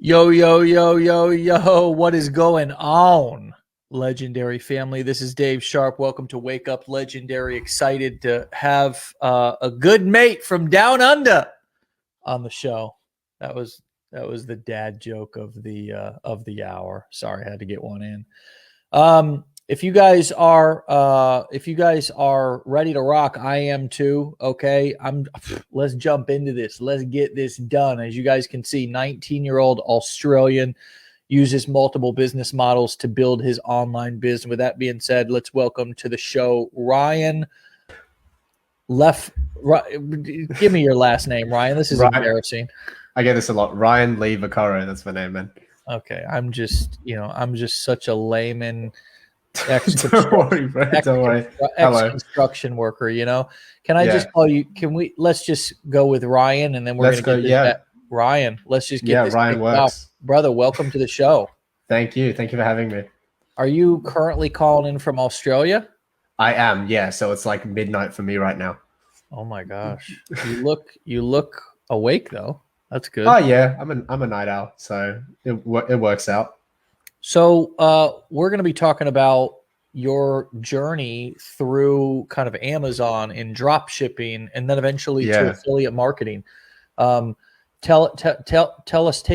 Yo, yo, yo, yo, yo, what is going on, Legendary family? This is Dave Sharpe. Welcome to Wake Up Legendary. Excited to have a good mate from down under on the show. That was the dad joke of the hour. Sorry, I had to get one in. If you guys are ready to rock, I am too. Okay, let's jump into this. Let's get this done. As you guys can see, 19-year-old Australian uses multiple business models to build his online business. With that being said, let's welcome to the show Ryan. Give me your last name, Ryan. This is embarrassing. I get this a lot. Ryan Lee Vaccaro, that's my name, man. Okay, I'm just such a layman. Don't worry, bro. Don't worry. Ex-construction worker, Can I just call you? Let's just go with Ryan, and then we're going to get this back. Ryan, let's just get this Ryan works. off. Brother, welcome to the show. Thank you for having me. Are you currently calling in from Australia? I am, yeah. So it's like midnight for me right now. Oh my gosh, you look awake though. That's good. Oh yeah, I'm a night owl, so it works out. So we're going to be talking about your journey through kind of Amazon and drop shipping, and then eventually to affiliate marketing. Take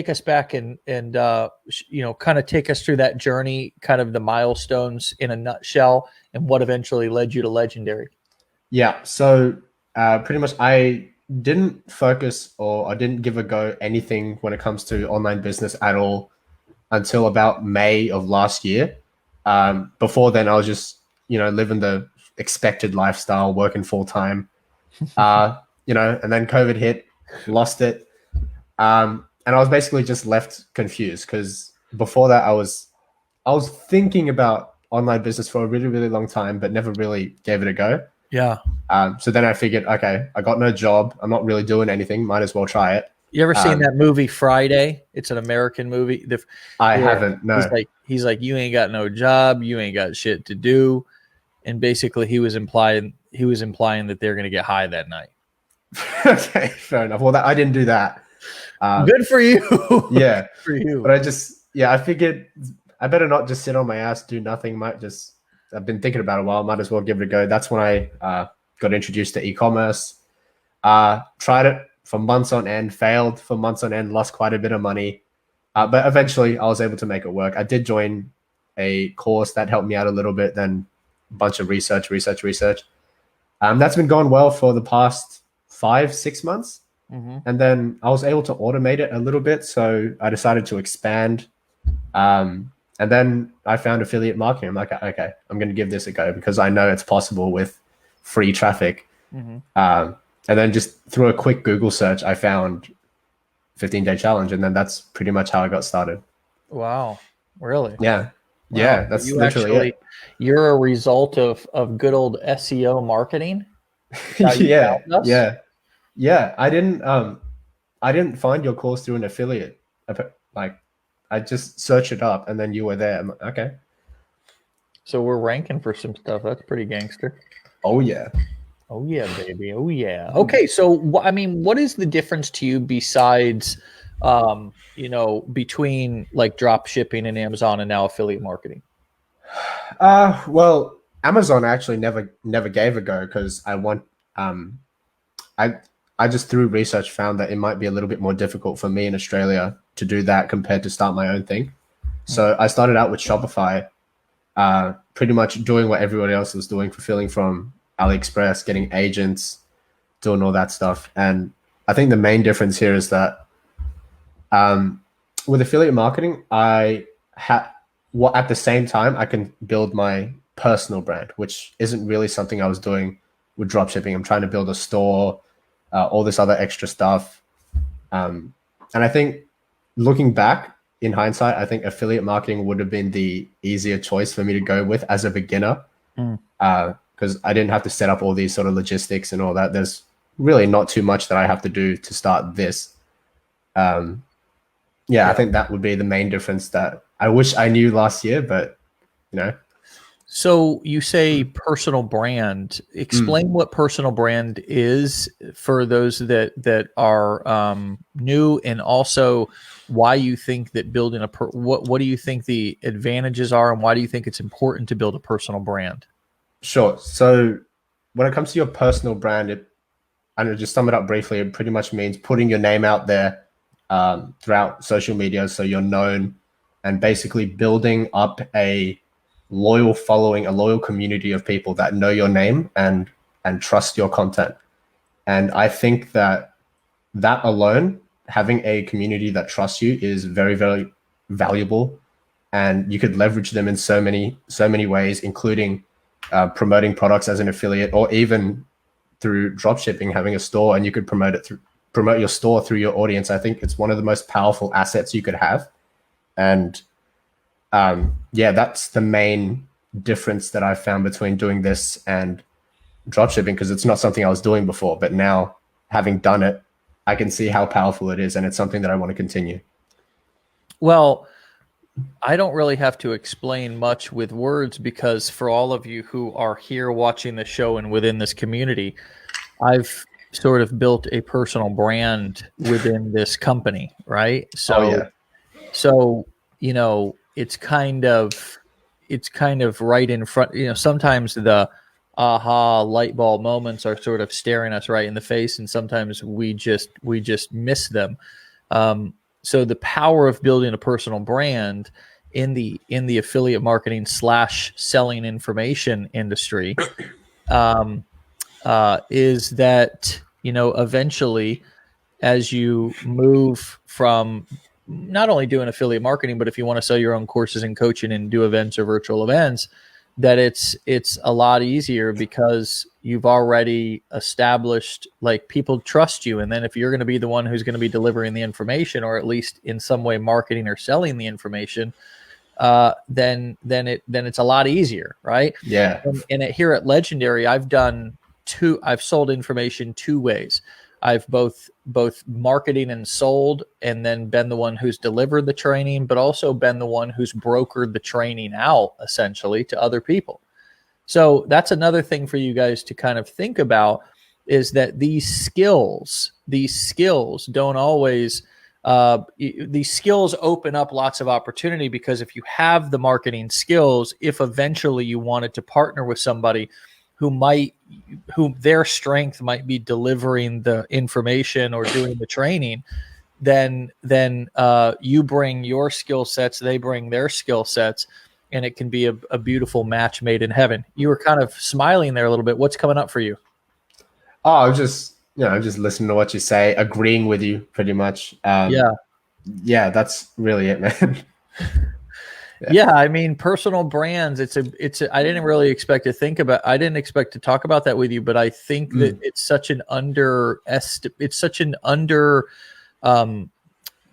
us back and kind of take us through that journey, kind of the milestones in a nutshell, and what eventually led you to Legendary. Yeah. So pretty much I didn't focus or I didn't give a go anything when it comes to online business at all until about May of last year. Before then, I was just, living the expected lifestyle, working full time, and then COVID hit, lost it. And I was basically just left confused because before that I was thinking about online business for a really, really long time, but never really gave it a go. Yeah. So then I figured, okay, I got no job. I'm not really doing anything. Might as well try it. You ever seen that movie Friday? It's an American movie. I haven't. No. He's like, you ain't got no job, you ain't got shit to do, and basically he was implying that they're gonna get high that night. Okay, fair enough. Well, I didn't do that. Good for you. Yeah, good for you. But I figured I better not just sit on my ass, do nothing. I've been thinking about it a while. Might as well give it a go. That's when I got introduced to e-commerce. Tried it for months on end, failed for months on end, lost quite a bit of money. But eventually I was able to make it work. I did join a course that helped me out a little bit, then a bunch of research. That's been going well for the past 5-6 months. Mm-hmm. And then I was able to automate it a little bit. So I decided to expand. And then I found affiliate marketing. I'm like, okay, I'm going to give this a go because I know it's possible with free traffic. Mm-hmm. And then just through a quick Google search, I found 15-day challenge. And then that's pretty much how I got started. Wow. Really? Yeah. Wow. Yeah. That's literally it. You're a result of good old SEO marketing. Yeah. I didn't find your course through an affiliate. Like I just searched it up and then you were there. I'm like, okay. So we're ranking for some stuff. That's pretty gangster. Oh yeah. Oh yeah, baby. Oh yeah. Okay, so what is the difference to you besides, between like drop shipping and Amazon and now affiliate marketing? Well, Amazon actually never gave a go because I just through research found that it might be a little bit more difficult for me in Australia to do that compared to start my own thing. So I started out with Shopify, pretty much doing what everybody else was doing, fulfilling from AliExpress, getting agents, doing all that stuff. And I think the main difference here is that with affiliate marketing, at the same time, I can build my personal brand, which isn't really something I was doing with dropshipping. I'm trying to build a store, all this other extra stuff. And I think looking back in hindsight, I think affiliate marketing would have been the easier choice for me to go with as a beginner. Because I didn't have to set up all these sort of logistics and all that. There's really not too much that I have to do to start this. I think that would be the main difference that I wish I knew last year, but So you say personal brand. Explain what personal brand is for those that are new, and also why you think that building what do you think the advantages are, and why do you think it's important to build a personal brand? Sure. So when it comes to your personal brand, I'm going to just sum it up briefly. It pretty much means putting your name out there throughout social media so you're known, and basically building up a loyal following, a loyal community of people that know your name and trust your content. And I think that alone, having a community that trusts you, is very, very valuable, and you could leverage them in so many ways, including promoting products as an affiliate, or even through dropshipping, having a store, and you could promote your store through your audience. I think it's one of the most powerful assets you could have. And yeah, that's the main difference that I found between doing this and dropshipping, because it's not something I was doing before, but now having done it, I can see how powerful it is, and it's something that I want to continue. Well, I don't really have to explain much with words, because for all of you who are here watching the show and within this community, I've sort of built a personal brand within this company, right? So, so you know, it's kind of right in front. You know, sometimes the aha light bulb moments are sort of staring us right in the face, and sometimes we just miss them. So the power of building a personal brand in the affiliate marketing / selling information industry is that, you know, eventually, as you move from not only doing affiliate marketing, but if you want to sell your own courses and coaching and do events or virtual events, that it's a lot easier, because you've already established, like, people trust you. And then if you're going to be the one who's going to be delivering the information, or at least in some way marketing or selling the information, then it's a lot easier, right? Yeah. And here at Legendary, I've sold information two ways. I've both marketing and sold, and then been the one who's delivered the training, but also been the one who's brokered the training out, essentially, to other people. So that's another thing for you guys to kind of think about, is that these skills don't always, these skills open up lots of opportunity, because if you have the marketing skills, if eventually you wanted to partner with somebody who their strength might be delivering the information or doing the training, then you bring your skill sets, they bring their skill sets, and it can be a beautiful match made in heaven. You were kind of smiling there a little bit. What's coming up for you? Oh, I was just listening to what you say, agreeing with you pretty much. Yeah, that's really it, man. Yeah, I mean, personal brands, it's a I didn't really expect to talk about that with you, but I think that it's such an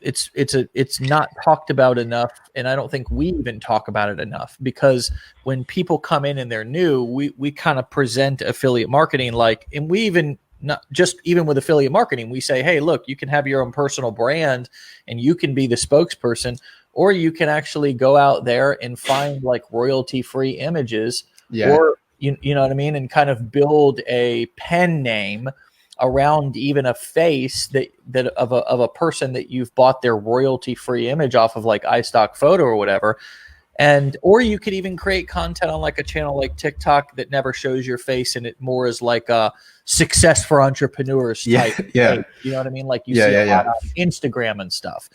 it's not talked about enough, and I don't think we even talk about it enough, because when people come in and they're new, we kind of present affiliate marketing like, and we even not just even with affiliate marketing, we say, hey, look, you can have your own personal brand and you can be the spokesperson, or you can actually go out there and find like royalty-free images, or you know what I mean, and kind of build a pen name around even a face that of a person that you've bought their royalty-free image off of, like iStock Photo or whatever. And or you could even create content on like a channel like TikTok that never shows your face, and it more is like a success for entrepreneurs type. You know what I mean? Like you see a lot on Instagram and stuff.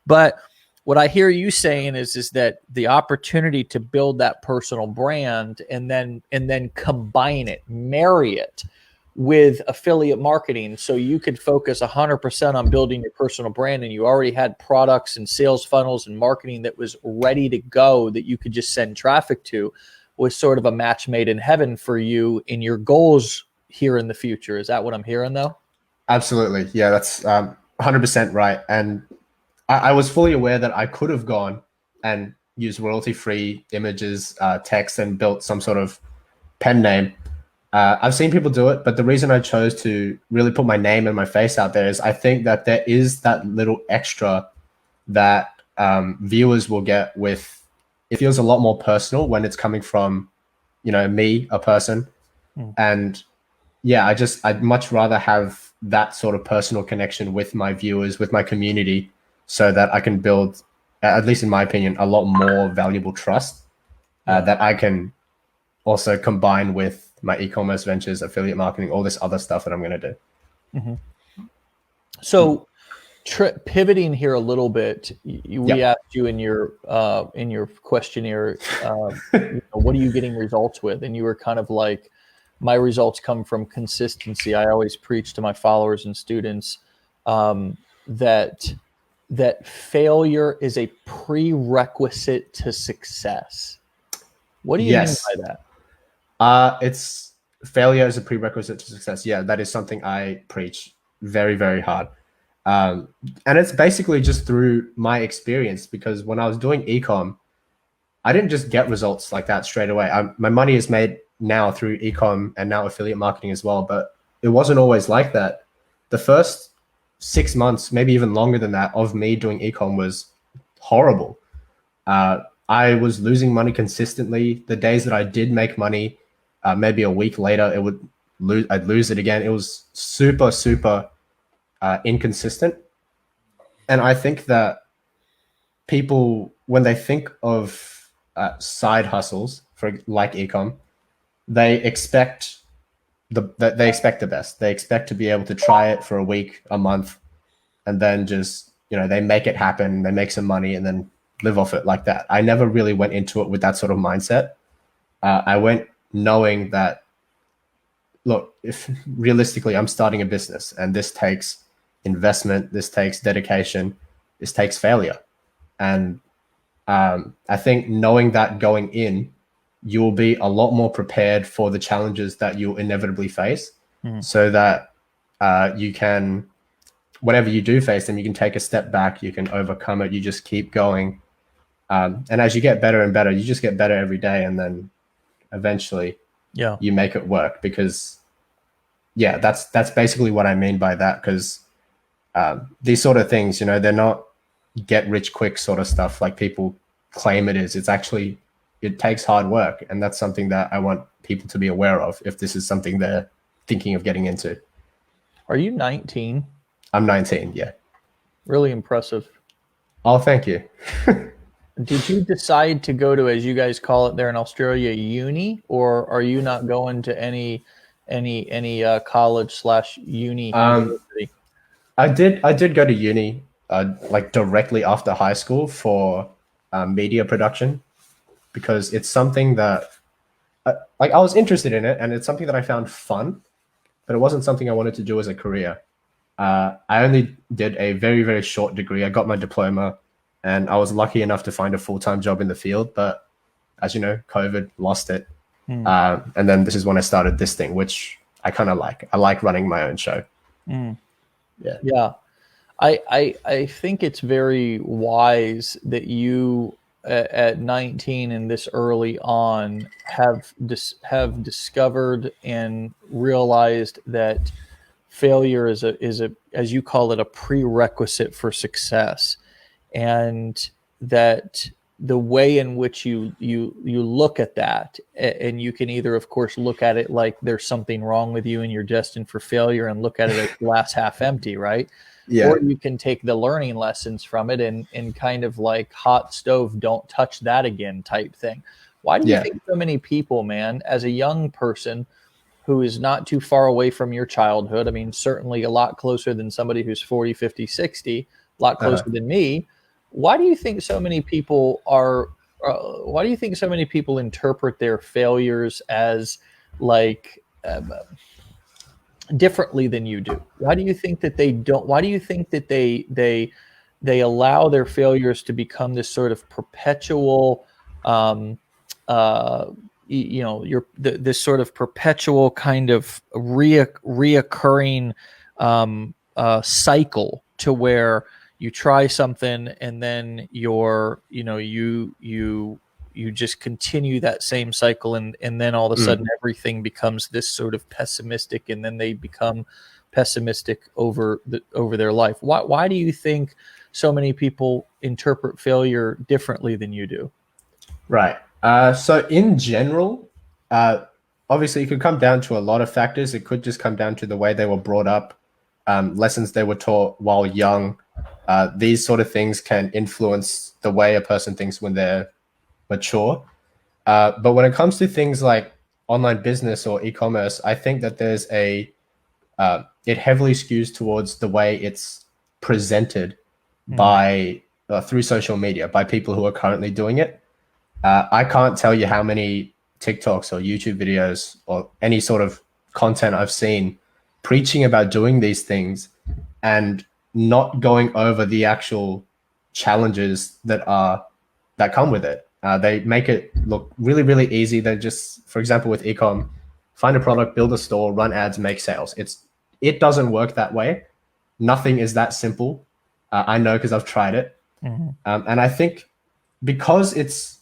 But what I hear you saying is that the opportunity to build that personal brand and then combine it, marry it with affiliate marketing, so you could focus 100% on building your personal brand, and you already had products and sales funnels and marketing that was ready to go that you could just send traffic to, was sort of a match made in heaven for you in your goals here in the future. Is that what I'm hearing, though? Absolutely. Yeah, that's 100% right. And I was fully aware that I could have gone and used royalty-free images, text, and built some sort of pen name. I've seen people do it, but the reason I chose to really put my name and my face out there is I think that there is that little extra that viewers will get with. It feels a lot more personal when it's coming from me, a person. And yeah, I'd much rather have that sort of personal connection with my viewers, with my community, so that I can build, at least in my opinion, a lot more valuable trust that I can also combine with my e-commerce ventures, affiliate marketing, all this other stuff that I'm going to do. So pivoting here a little bit, we asked you in your questionnaire, what are you getting results with? And you were kind of like, my results come from consistency. I always preach to my followers and students that failure is a prerequisite to success. What do you mean by that? It's failure is a prerequisite to success. Yeah, that is something I preach very, very hard. And it's basically just through my experience, because when I was doing ecom, I didn't just get results like that straight away. My money is made now through ecom and now affiliate marketing as well, but it wasn't always like that. The first 6 months, maybe even longer than that, of me doing ecom was horrible. I was losing money consistently. The days that I did make money, maybe a week later, I'd lose it again. It was super, super inconsistent. And I think that people, when they think of side hustles like ecom, they expect the best. They expect to be able to try it for a week, a month, and then just, they make it happen, they make some money, and then live off it like that. I never really went into it with that sort of mindset. I went knowing that, look, if realistically I'm starting a business and this takes investment, this takes dedication, this takes failure. And I think knowing that going in, you'll be a lot more prepared for the challenges that you'll inevitably face, so that you can, whenever you do face them, you can take a step back, you can overcome it, you just keep going. And as you get better and better, you just get better every day. And then eventually you make it work, because that's basically what I mean by that. Because these sort of things, they're not get rich quick sort of stuff like people claim it is. It's actually, it takes hard work. And that's something that I want people to be aware of if this is something they're thinking of getting into. Are you 19? I'm 19, yeah. Really impressive. Oh, thank you. Did you decide to go to, as you guys call it there in Australia, uni, or are you not going to any college / uni? University? I did go to uni like directly after high school for media production, because it's something that like I was interested in it, and it's something that I found fun, but it wasn't something I wanted to do as a career. I only did a very, very short degree. I got my diploma, and I was lucky enough to find a full-time job in the field. But as you know, COVID lost it. And then this is when I started this thing, which I kind of like. I like running my own show. Yeah. I think it's very wise that you at 19 and this early on have discovered and realized that failure is a, as you call it, a prerequisite for success, and that the way in which you look at that, and you can either, of course, look at it like there's something wrong with you and you're destined for failure, and look at it as glass half empty, right? Yeah. Or you can take the learning lessons from it and kind of like hot stove, don't touch that again type thing. Why do you think so many people, man, as a young person who is not too far away from your childhood, I mean, certainly a lot closer than somebody who's 40, 50, 60, a lot closer than me, why do you think so many people are, why do you think so many people interpret their failures as like, differently than you do? Why do you think that they don't? Why do you think that they allow their failures to become this sort of perpetual, this sort of perpetual kind of reoccurring cycle, to where you try something and then you just continue that same cycle, and then all of a sudden everything becomes this sort of pessimistic, and then they become pessimistic over their life. Why do you think so many people interpret failure differently than you do? Right. So in general, Obviously, it could come down to a lot of factors. It could just come down to the way they were brought up, lessons they were taught while young. These sort of things can influence the way a person thinks when they're mature. But when it comes to things like online business or e-commerce, I think that there's it heavily skews towards the way it's presented by through social media by people who are currently doing it. I can't tell you how many TikToks or YouTube videos or any sort of content I've seen preaching about doing these things and not going over the actual challenges that come with it. They make it look really, really easy. They just, for example, with ecom, find a product, build a store, run ads, make sales. It doesn't work that way. Nothing is that simple. I know because I've tried it. And I think because it's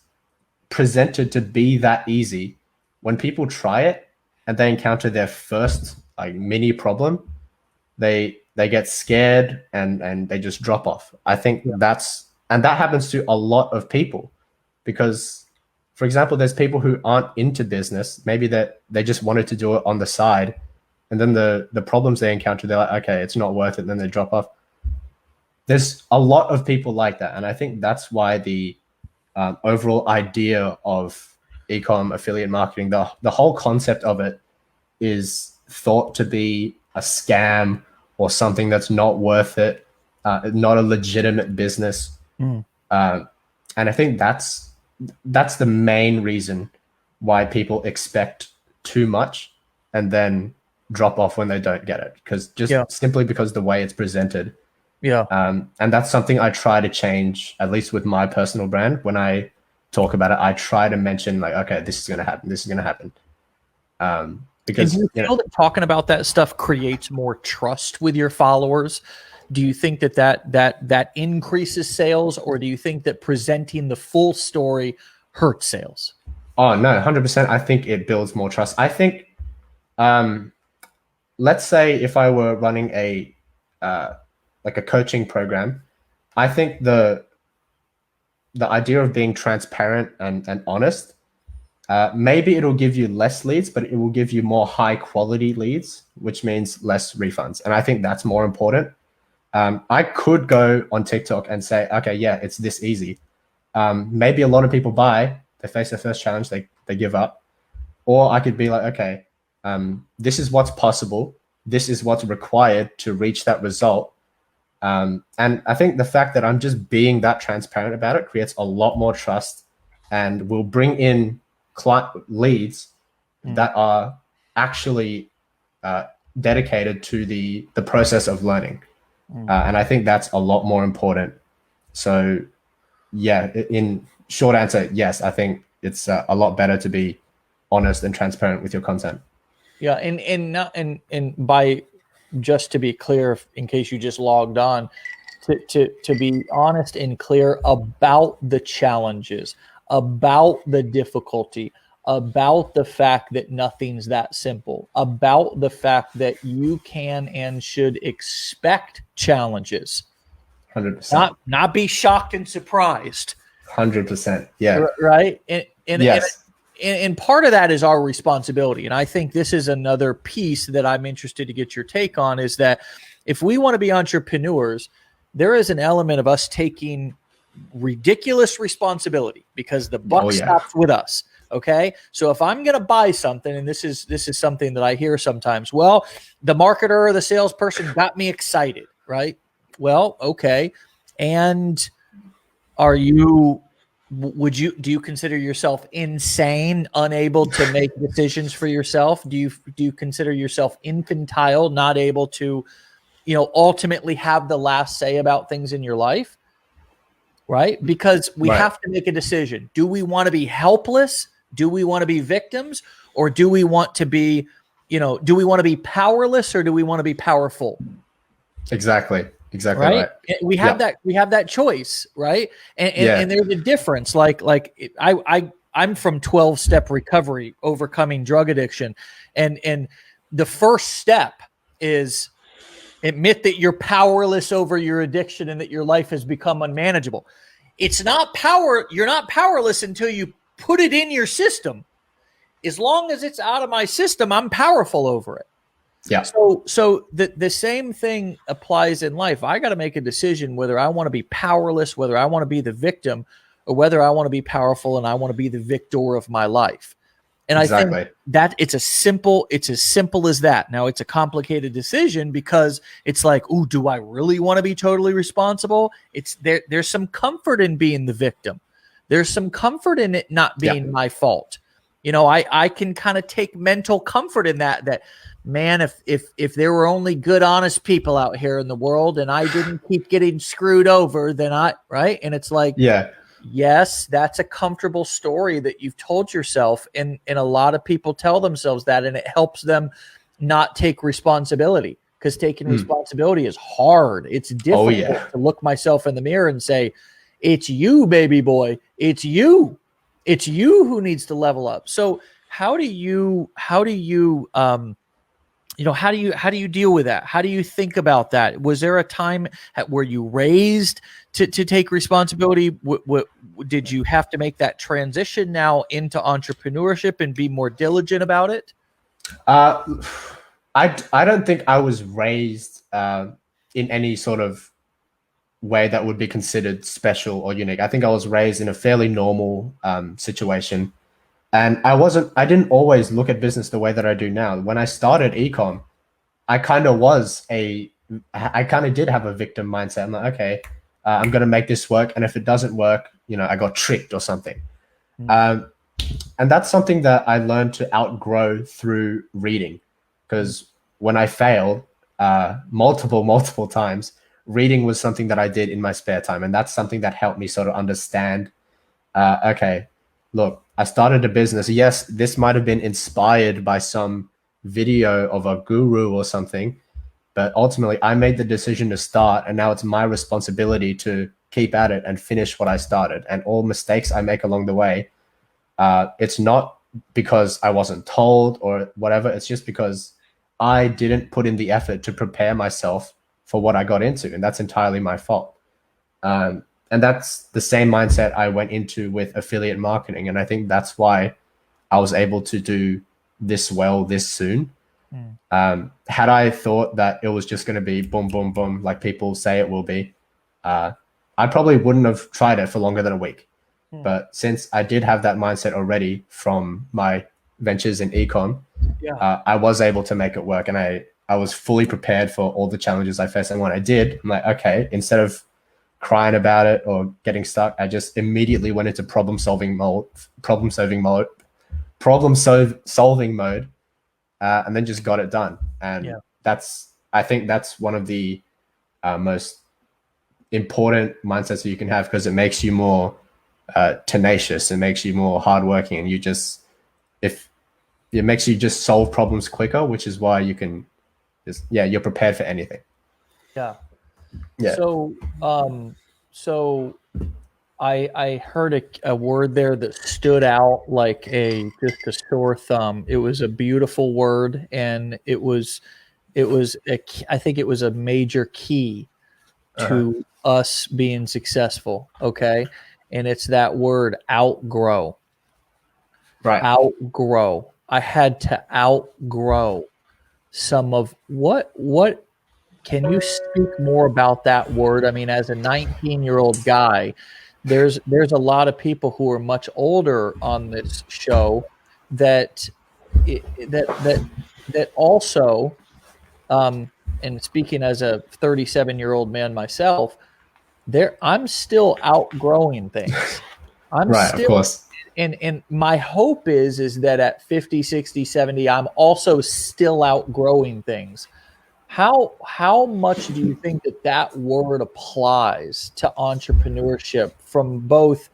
presented to be that easy, when people try it and they encounter their first like mini problem, they get scared and they just drop off. I think that happens to a lot of people because, for example, there's people who aren't into business, maybe that they just wanted to do it on the side, and then the problems they encounter, they're like, okay, it's not worth it, and then they drop off. There's a lot of people like that, and I think that's why the overall idea of ecom affiliate marketing, the whole concept of it is thought to be a scam or something that's not worth it, not a legitimate business. And I think that's the main reason why people expect too much and then drop off when they don't get it, because simply because the way it's presented. And that's something I try to change, at least with my personal brand. When I talk about it, I try to mention like, okay, this is going to happen. This is going to happen. Because do you feel that talking about that stuff creates more trust with your followers? Do you think that increases sales, or do you think that presenting the full story hurts sales? Oh no, 100%. I think it builds more trust. I think, let's say if I were running a coaching program, I think the idea of being transparent and honest, maybe it'll give you less leads, but it will give you more high quality leads, which means less refunds. And I think that's more important. I could go on TikTok and say, okay, yeah, it's this easy. Maybe a lot of people buy, they face their first challenge, they give up. Or I could be like, okay, this is what's possible. This is what's required to reach that result. And I think the fact that I'm just being that transparent about it creates a lot more trust and will bring in client leads that are actually dedicated to the process of learning. And I think that's a lot more important. So yeah, in short answer, yes, I think it's a lot better to be honest and transparent with your content. Yeah. And by, just to be clear, in case you just logged on, to be honest and clear about the challenges, about the difficulty, about the fact that nothing's that simple, about the fact that you can and should expect challenges. 100%. Not be shocked and surprised. 100%. Yeah. Right. And yes. And part of that is our responsibility. And I think this is another piece that I'm interested to get your take on, is that if we want to be entrepreneurs, there is an element of us taking ridiculous responsibility because the buck stops with us. Okay. So if I'm going to buy something, and this is something that I hear sometimes, well, the marketer or the salesperson got me excited, right? Well, okay. And do you consider yourself insane, unable to make decisions for yourself? Do you consider yourself infantile, not able to, ultimately have the last say about things in your life? Right? Because we have to make a decision. Do we want to be helpless? Do we want to be victims? Or do we want to be, do we want to be powerless, or do we want to be powerful? Exactly right. We have that choice, right? And there's a difference. Like I'm from 12-step recovery, overcoming drug addiction, and the first step is admit that you're powerless over your addiction and that your life has become unmanageable. It's not power. You're not powerless until you put it in your system. as long as it's out of my system, I'm powerful over it. Yeah. So the same thing applies in life. I got to make a decision whether I want to be powerless, whether I want to be the victim, or whether I want to be powerful and I want to be the victor of my life. And exactly. I think that it's as simple as that. Now, it's a complicated decision because it's like, ooh, do I really want to be totally responsible? There's some comfort in being the victim. There's some comfort in it not being my fault. You know, I can kind of take mental comfort in that man, if there were only good, honest people out here in the world and I didn't keep getting screwed over, then right? And it's like, yes, that's a comfortable story that you've told yourself. And a lot of people tell themselves that, and it helps them not take responsibility, because taking responsibility is hard. It's difficult to look myself in the mirror and say, it's you, baby boy. It's you. It's you who needs to level up. So how do you deal with that? How do you think about that? Was there a time where you raised to take responsibility? Did you have to make that transition now into entrepreneurship and be more diligent about it? I don't think I was raised in any sort of way that would be considered special or unique. I think I was raised in a fairly normal situation. And I didn't always look at business the way that I do now. When I started ecom, I kind of did have a victim mindset. I'm like, okay, I'm going to make this work. And if it doesn't work, I got tricked or something. And that's something that I learned to outgrow through reading, because when I failed multiple times, reading was something that I did in my spare time. And that's something that helped me sort of understand, okay, look, I started a business. Yes, this might have been inspired by some video of a guru or something, but ultimately I made the decision to start, and now it's my responsibility to keep at it and finish what I started. And all mistakes I make along the way, it's not because I wasn't told or whatever. It's just because I didn't put in the effort to prepare myself for what I got into, and that's entirely my fault. And that's the same mindset I went into with affiliate marketing. And I think that's why I was able to do this well this soon. Had I thought that it was just going to be boom, boom, boom, like people say it will be, I probably wouldn't have tried it for longer than a week. But since I did have that mindset already from my ventures in ecom, I was able to make it work. And I was fully prepared for all the challenges I faced. And when I did, I'm like, okay, instead of crying about it or getting stuck, I just immediately went into problem solving mode, and then just got it done. And I think that's one of the most important mindsets that you can have, because it makes you more tenacious, it makes you more hardworking, and it makes you just solve problems quicker, which is why you can you're prepared for anything. So I heard a word there that stood out like just a sore thumb. It was a beautiful word, and I think it was a major key to us being successful. Okay. And it's that word, outgrow. Right. Outgrow. I had to outgrow some of what can you speak more about that word? I mean, as a 19-year-old guy, there's a lot of people who are much older on this show that also, and speaking as a 37-year-old man myself, I'm still outgrowing things. Of course. And my hope is that at 50, 60, 70, I'm also still outgrowing things. How much do you think that word applies to entrepreneurship from both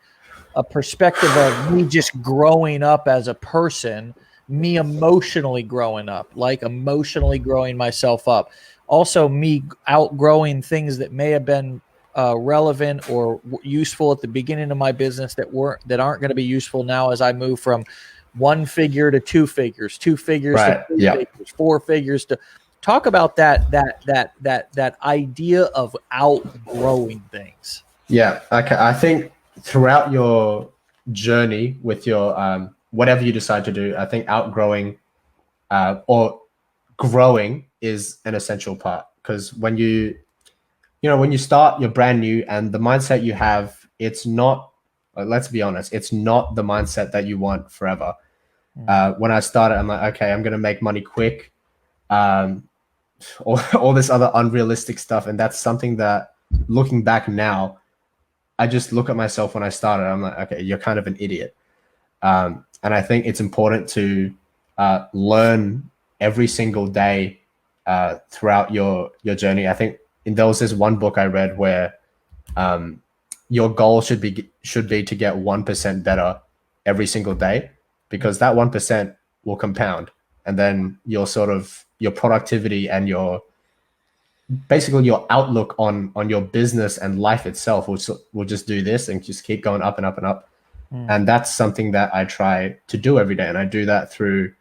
a perspective of me just growing up as a person, me emotionally growing up, like emotionally growing myself up, also me outgrowing things that may have been relevant or useful at the beginning of my business that aren't going to be useful now as I move from one figure to two figures to three figures, four figures to. Talk about that idea of outgrowing things. Yeah, okay. I think throughout your journey with your whatever you decide to do, I think outgrowing or growing is an essential part, because when when you start, you're brand new, and the mindset you have, it's not, let's be honest, it's not the mindset that you want forever. When I started, I'm like, okay, I'm going to make money quick. All this other unrealistic stuff. And that's something that, looking back now, I just look at myself when I started. I'm like, okay, you're kind of an idiot. And I think it's important to learn every single day throughout your journey. I think there was this one book I read where your goal should be to get 1% better every single day, because that 1% will compound, and then your productivity and basically your outlook on your business and life itself will just do this and just keep going up and up and up. And that's something that I try to do every day, and I do that through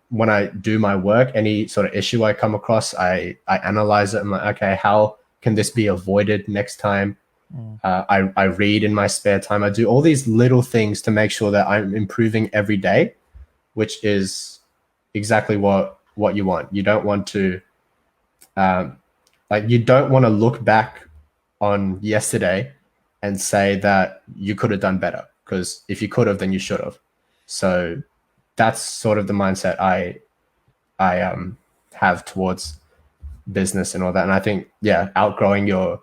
when I do my work. Any sort of issue I come across, I analyze it. I'm like, okay, how can this be avoided next time? I read in my spare time. I do all these little things to make sure that I'm improving every day, which is exactly what you want. You don't want to you don't want to look back on yesterday and say that you could have done better, because if you could have, then you should have. So that's sort of the mindset I have towards business and all that. And I think, yeah, outgrowing your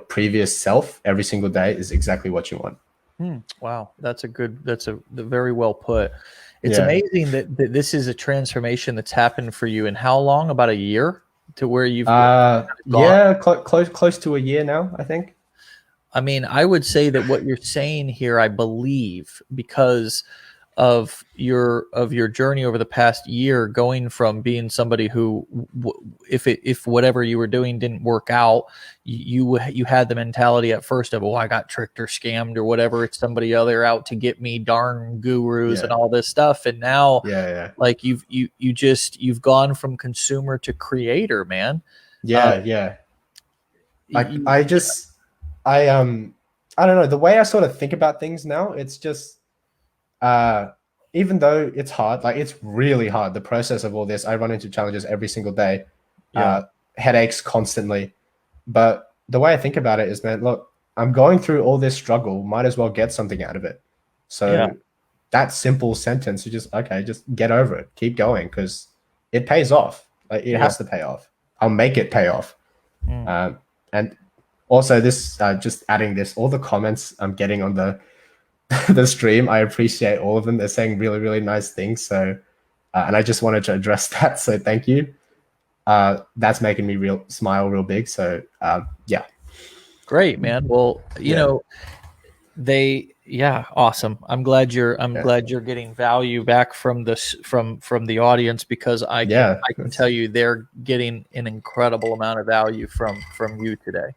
previous self every single day is exactly what you want. Wow, that's very well put. It's amazing that this is a transformation that's happened for you. And how long? About a year to where you've gone? Yeah, close to a year now, I think. I mean, I would say that what you're saying here, I believe, because of your journey over the past year, going from being somebody who, if whatever you were doing didn't work out, you had the mentality at first of, oh, I got tricked or scammed or whatever. It's somebody other out to get me, darn gurus and all this stuff. And now, like you've gone from consumer to creator, man. I don't know, the way I sort of think about things now, it's just even though it's hard, like it's really hard, the process of all this, I run into challenges every single day, headaches constantly. But the way I think about it is, man, look, I'm going through all this struggle, might as well get something out of it. So that simple sentence, you just get over it, keep going, because it pays off. Like it has to pay off. I'll make it pay off. And also this, just adding this, all the comments I'm getting on the stream, I appreciate all of them. They're saying really, really nice things. So, and I just wanted to address that. So thank you. That's making me smile real big. So, yeah. Great, man. Well, you know, awesome. I'm glad you're getting value back from this, from the audience, because I can tell you they're getting an incredible amount of value from you today.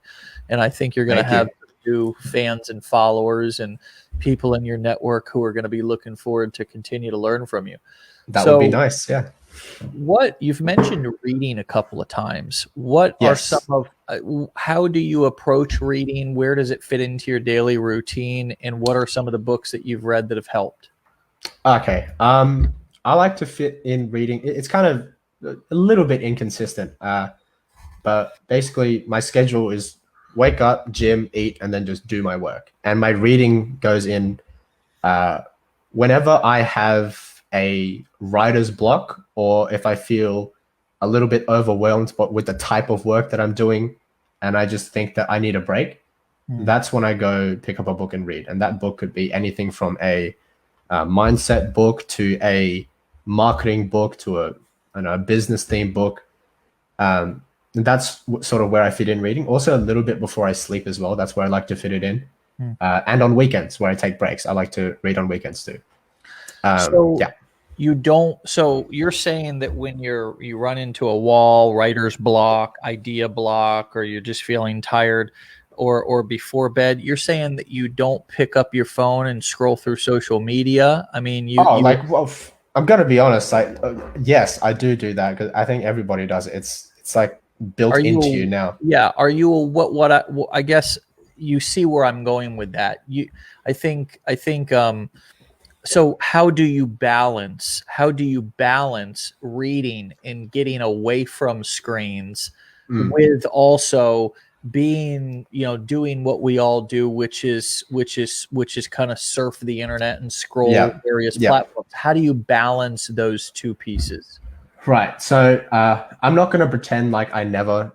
And I think you're going to have new fans and followers and people in your network who are going to be looking forward to continue to learn from you. That would be nice. Yeah. What you've mentioned reading a couple of times. What are some of, how do you approach reading? Where does it fit into your daily routine? And what are some of the books that you've read that have helped? Okay. I like to fit in reading. It's kind of a little bit inconsistent. But basically my schedule is wake up, gym, eat, and then just do my work. And my reading goes in whenever I have a writer's block, or if I feel a little bit overwhelmed but with the type of work that I'm doing, and I just think that I need a break, that's when I go pick up a book and read. And that book could be anything from a mindset book to a marketing book to a business themed book. And that's sort of where I fit in reading. Also a little bit before I sleep as well. That's where I like to fit it in. And on weekends where I take breaks, I like to read on weekends too. So you're saying that when you run into a wall, writer's block, idea block, or you're just feeling tired, or before bed, you're saying that you don't pick up your phone and scroll through social media? I mean, I'm gonna be honest. Yes, I do that, because I think everybody does it. It's like built into you now. Yeah. Are you I guess you see where I'm going with that. I think So how do you balance reading and getting away from screens with also being, doing what we all do, which is kind of surf the internet and scroll various platforms? How do you balance those two pieces? Right. So I'm not going to pretend like I never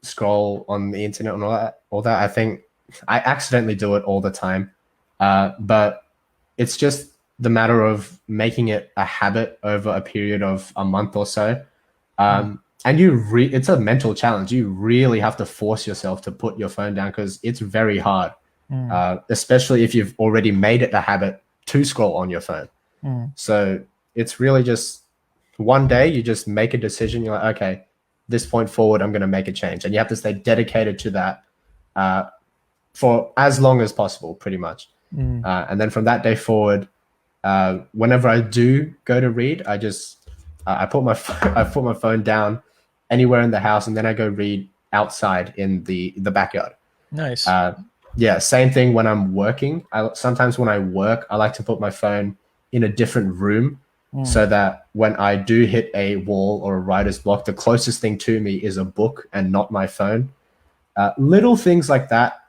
scroll on the internet and all that. I think I accidentally do it all the time. But it's just the matter of making it a habit over a period of a month or so. And it's a mental challenge. You really have to force yourself to put your phone down because it's very hard, especially if you've already made it a habit to scroll on your phone. So it's really just one day you just make a decision. You're like, okay, this point forward, I'm going to make a change. And you have to stay dedicated to that for as long as possible, pretty much. And then from that day forward, whenever I do go to read, I put my phone down anywhere in the house, and then I go read outside in the backyard. Nice. Same thing when I'm working. Sometimes when I work, I like to put my phone in a different room so that when I do hit a wall or a writer's block, the closest thing to me is a book and not my phone. Little things like that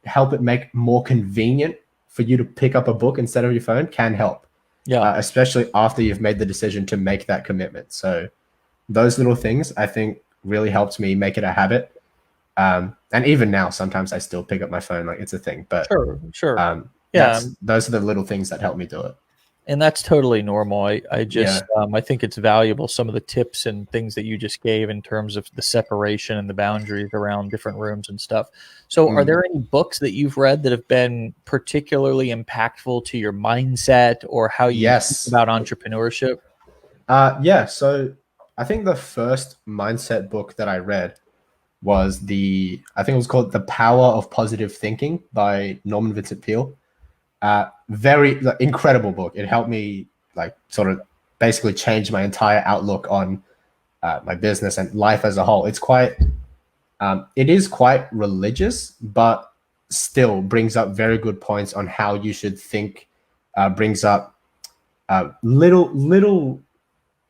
help it make more convenient for you to pick up a book instead of your phone can help. Especially after you've made the decision to make that commitment. So those little things, I think, really helped me make it a habit. And even now, sometimes I still pick up my phone, like it's a thing. But sure. Those are the little things that help me do it. And that's totally normal. I think it's valuable, some of the tips and things that you just gave in terms of the separation and the boundaries around different rooms and stuff. So are there any books that you've read that have been particularly impactful to your mindset or how you think about entrepreneurship? So I think the first mindset book that I read was I think it was called The Power of Positive Thinking by Norman Vincent Peale. Very incredible book. It helped me sort of basically change my entire outlook on my business and life as a whole. It is quite religious, but still brings up very good points on how you should think. Brings up little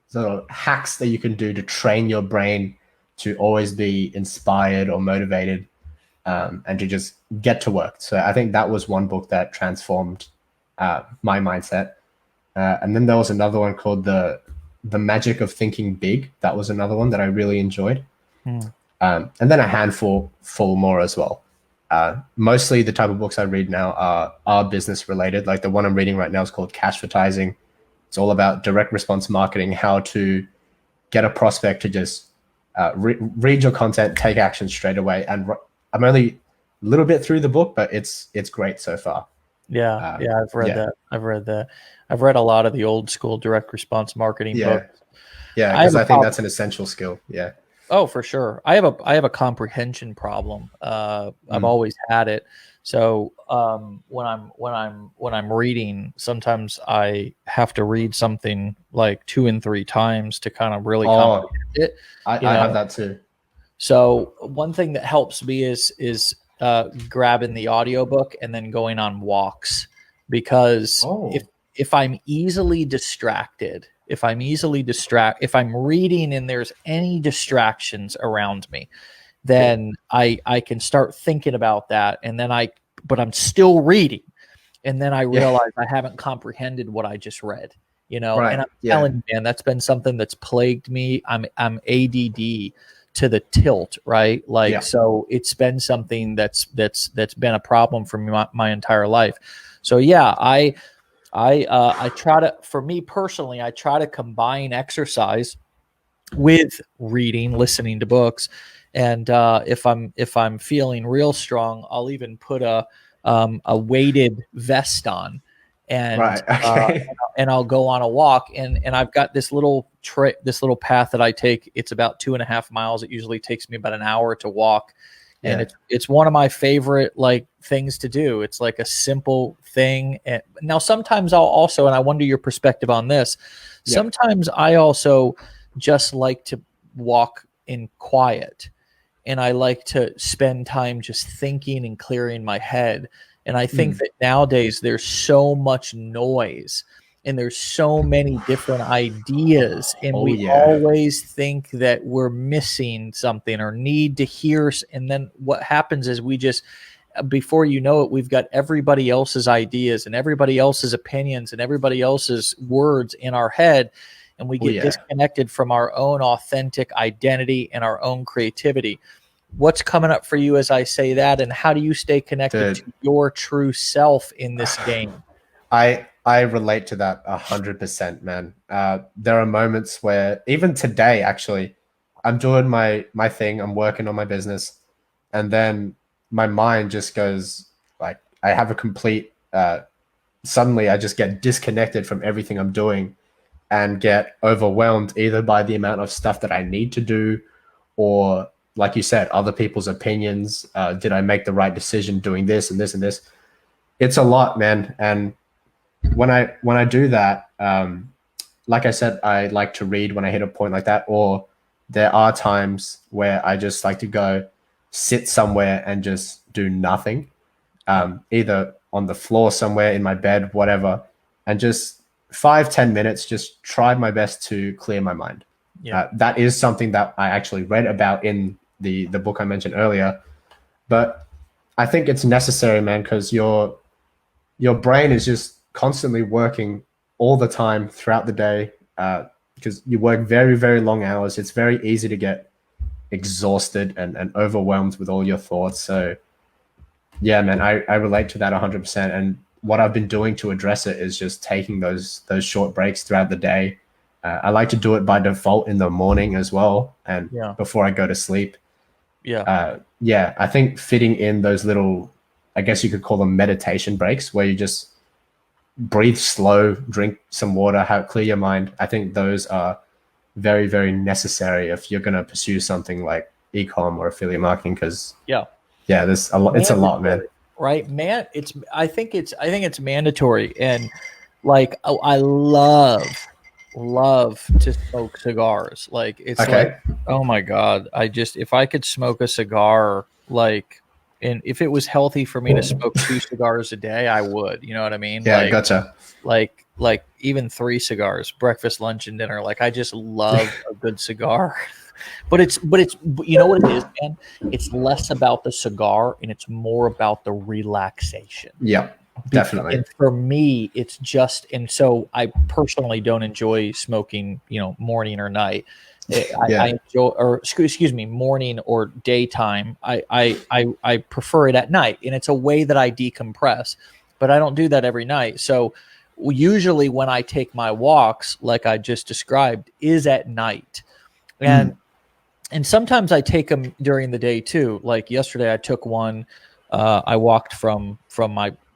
sort of hacks that you can do to train your brain to always be inspired or motivated. And to just get to work. So I think that was one book that transformed my mindset. And then there was another one called The Magic of Thinking Big. That was another one that I really enjoyed. And then a handful more as well. Mostly the type of books I read now are business related. Like the one I'm reading right now is called Cashvertising. It's all about direct response marketing, how to get a prospect to just read your content, take action straight away. And I'm only a little bit through the book, but it's great so far. I've read that. I've read a lot of the old school direct response marketing books. Because I think that's an essential skill. Oh, for sure. I have a comprehension problem. I've always had it. So when I'm reading, sometimes I have to read something like 2 and 3 times to kind of really comprehend it. I have that too. So one thing that helps me is grabbing the audiobook and then going on walks, because if I'm easily distracted, if I'm reading and there's any distractions around me, then I can start thinking about that. And then but I'm still reading. And then I realize I haven't comprehended what I just read, and I'm telling you, man, that's been something that's plagued me. I'm ADD to the tilt, right? So it's been something that's been a problem for me my entire life. So I try to, for me personally, I try to combine exercise with reading, listening to books. And if I'm feeling real strong, I'll even put a weighted vest on, and and I'll go on a walk. And I've got this little path that I take. It's about 2.5 miles. It usually takes me about an hour to walk. And it's one of my favorite things to do. It's like a simple thing. And now sometimes I'll also, and I wonder your perspective on this, sometimes I also just like to walk in quiet, and I like to spend time just thinking and clearing my head. And I think that nowadays there's so much noise and there's so many different ideas, and we always think that we're missing something or need to hear. And then what happens is we just, before you know it, we've got everybody else's ideas and everybody else's opinions and everybody else's words in our head. And we get disconnected from our own authentic identity and our own creativity. What's coming up for you as I say that? And how do you stay connected to your true self in this game? I relate to that 100%, man. There are moments where, even today, actually, I'm doing my thing. I'm working on my business. And then my mind just goes, like, I have a complete, suddenly I just get disconnected from everything I'm doing and get overwhelmed either by the amount of stuff that I need to do, or, like you said, other people's opinions. Did I make the right decision doing this and this and this? It's a lot, man. And when I do that, like I said, I like to read when I hit a point like that, or there are times where I just like to go sit somewhere and just do nothing, either on the floor somewhere, in my bed, whatever, and just 5-10 minutes, just try my best to clear my mind. That is something that I actually read about in the book I mentioned earlier, but I think it's necessary, man, because your brain is just constantly working all the time throughout the day, because you work very, very long hours. It's very easy to get exhausted and overwhelmed with all your thoughts. So yeah, man, I relate to that 100%. And what I've been doing to address it is just taking those short breaks throughout the day. I like to do it by default in the morning as well, and before I go to sleep. I think fitting in those little, I guess you could call them meditation breaks, where you just breathe slow, drink some water, clear your mind. I think those are very, very necessary if you're going to pursue something like e-com or affiliate marketing, because there's a lot. It's a lot, man. Right, man. I think it's mandatory. And like, I love to smoke cigars. Like, it's like, oh my God, if I could smoke a cigar, like, and if it was healthy for me to smoke 2 cigars a day, I would. You know what I mean? Yeah, like, gotcha. Like even 3 cigars, breakfast, lunch, and dinner. Like, I just love a good cigar. But it's you know what it is, man? It's less about the cigar and it's more about the relaxation. Yeah, definitely. And for me, it's just, and so I personally don't enjoy smoking, morning or night. I enjoy, or excuse me, morning or daytime. I prefer it at night, and it's a way that I decompress. But I don't do that every night. So usually when I take my walks, like I just described, is at night, and sometimes I take them during the day too. Like yesterday, I took one. I walked from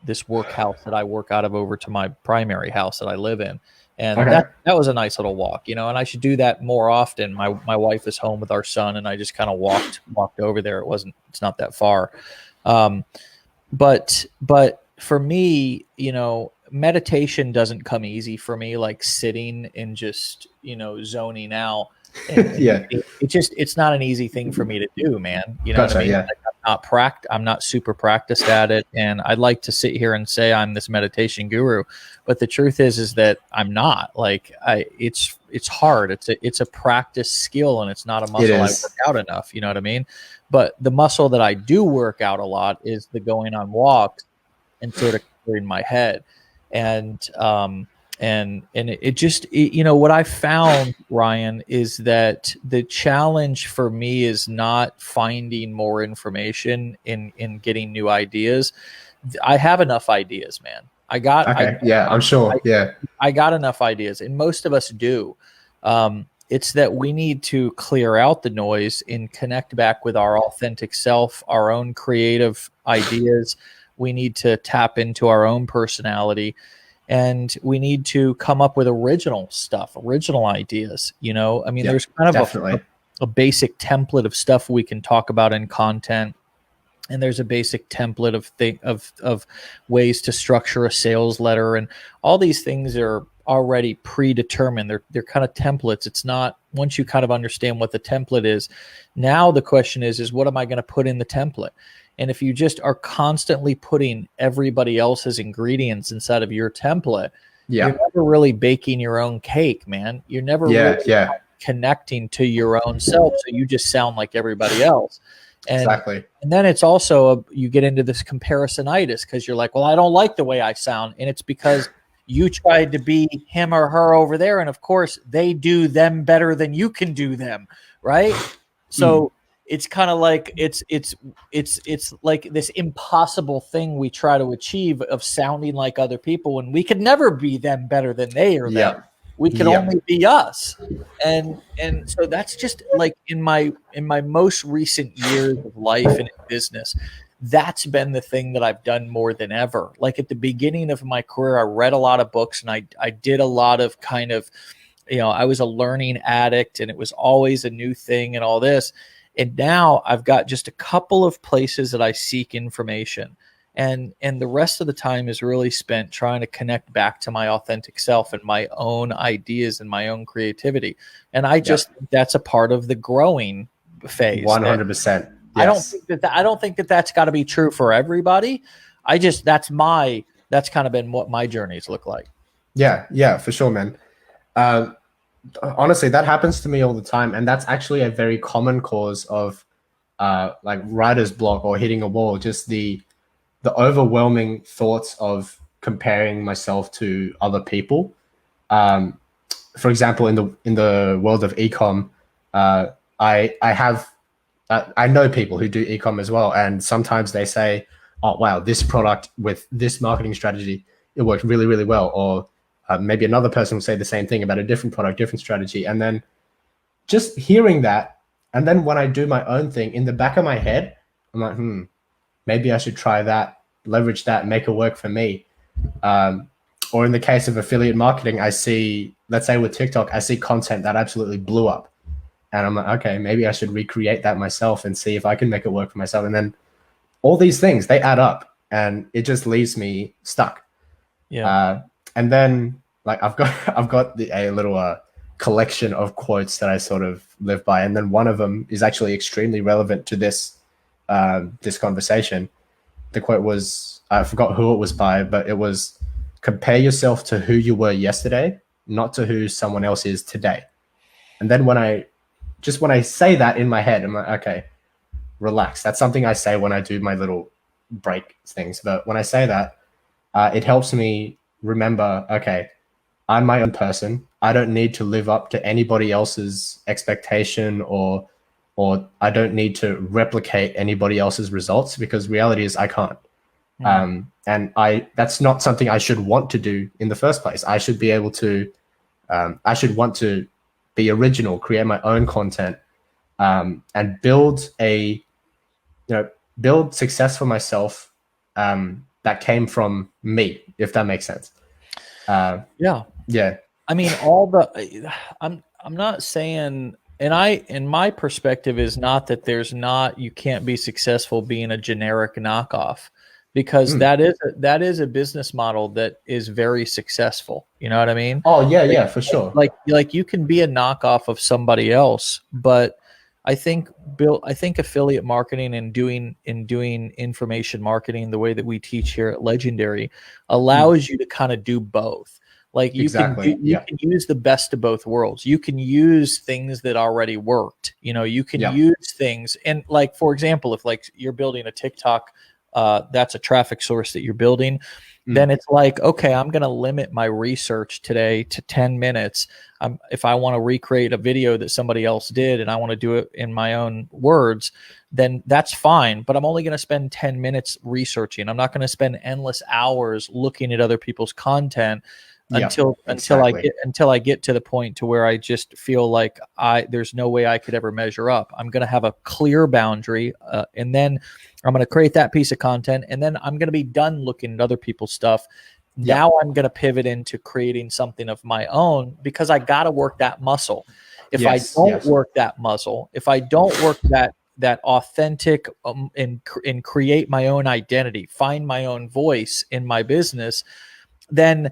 this work house that I work out of over to my primary house that I live in. And that was a nice little walk, and I should do that more often. My wife is home with our son, and I just kind of walked over there. It's not that far. But for me, meditation doesn't come easy for me, like sitting and just, zoning out. It's not an easy thing for me to do, man. You know what I mean? Like, I'm not super practiced at it, and I'd like to sit here and say I'm this meditation guru, but the truth is that I'm not. Like, it's hard. It's a practice skill, and it's not a muscle I work out enough. You know what I mean? But the muscle that I do work out a lot is the going on walks and sort of clearing my head, and it just, what I found, Ryan, is that the challenge for me is not finding more information in getting new ideas. I have enough ideas, man. I'm sure. I got enough ideas, and most of us do. It's that we need to clear out the noise and connect back with our authentic self, our own creative ideas. We need to tap into our own personality. And we need to come up with original stuff, original ideas. There's kind of a basic template of stuff we can talk about in content, and there's a basic template of ways to structure a sales letter, and all these things are already predetermined. They're kind of templates. It's not, once you kind of understand what the template is, now the question is what am I going to put in the template? And if you just are constantly putting everybody else's ingredients inside of your template, you're never really baking your own cake, man. You're never really connecting to your own self. So you just sound like everybody else. And, and then it's also, you get into this comparisonitis because you're like, well, I don't like the way I sound. And it's because you tried to be him or her over there. And of course they do them better than you can do them. Right. So it's kind of like, it's like this impossible thing we try to achieve of sounding like other people when we could never be them better than they are them. We can only be us. And so that's just like in my most recent years of life and in business, that's been the thing that I've done more than ever. Like at the beginning of my career, I read a lot of books and I did a lot of kind of, I was a learning addict and it was always a new thing and all this. And now I've got just a couple of places that I seek information. And the rest of the time is really spent trying to connect back to my authentic self and my own ideas and my own creativity. And I just think that's a part of the growing phase. 100%. I don't think that that's got to be true for everybody. That's kind of been what my journeys look like. Yeah, for sure, man. Honestly, that happens to me all the time, and that's actually a very common cause of like writer's block or hitting a wall. Just the overwhelming thoughts of comparing myself to other people. For example, in the world of ecom, I know people who do ecom as well, and sometimes they say, "Oh, wow, this product with this marketing strategy, it worked really, really well." Or maybe another person will say the same thing about a different product, different strategy. And then just hearing that, and then when I do my own thing, in the back of my head, I'm like, maybe I should try that, leverage that, make it work for me. Or in the case of affiliate marketing, I see, let's say with TikTok, I see content that absolutely blew up. And I'm like, okay, maybe I should recreate that myself and see if I can make it work for myself. And then all these things, they add up and it just leaves me stuck. And then like I've got a little collection of quotes that I sort of live by. And then one of them is actually extremely relevant to this conversation. The quote was, I forgot who it was by, but it was, compare yourself to who you were yesterday, not to who someone else is today. And then when I say that in my head, I'm like, okay, relax. That's something I say when I do my little break things. But when I say that, it helps me remember, okay, I'm my own person. I don't need to live up to anybody else's expectation or I don't need to replicate anybody else's results, because reality is I can't. And that's not something I should want to do in the first place. I should be able to, I should want to be original, create my own content, and build success for myself that came from me, if that makes sense. Yeah. I mean, I'm not saying, and my perspective is not that you can't be successful being a generic knockoff, because that is a business model that is very successful. You know what I mean? Oh yeah, for sure. Like you can be a knockoff of somebody else, but I think affiliate marketing and doing information marketing the way that we teach here at Legendary allows you to kind of do both. Like you can use the best of both worlds. You can use things that already worked. You can use things, and like, for example, if like you're building a TikTok, that's a traffic source that you're building, then it's like, okay, I'm going to limit my research today to 10 minutes. If I want to recreate a video that somebody else did and I want to do it in my own words, then that's fine. But I'm only going to spend 10 minutes researching. I'm not going to spend endless hours looking at other people's content until I get to the point to where I just feel like there's no way I could ever measure up. I'm going to have a clear boundary, and then I'm going to create that piece of content, and then I'm going to be done looking at other people's stuff. Now I'm going to pivot into creating something of my own, because I got to work that muscle. If I don't work that muscle, if I don't work that authentic and create my own identity, find my own voice in my business, then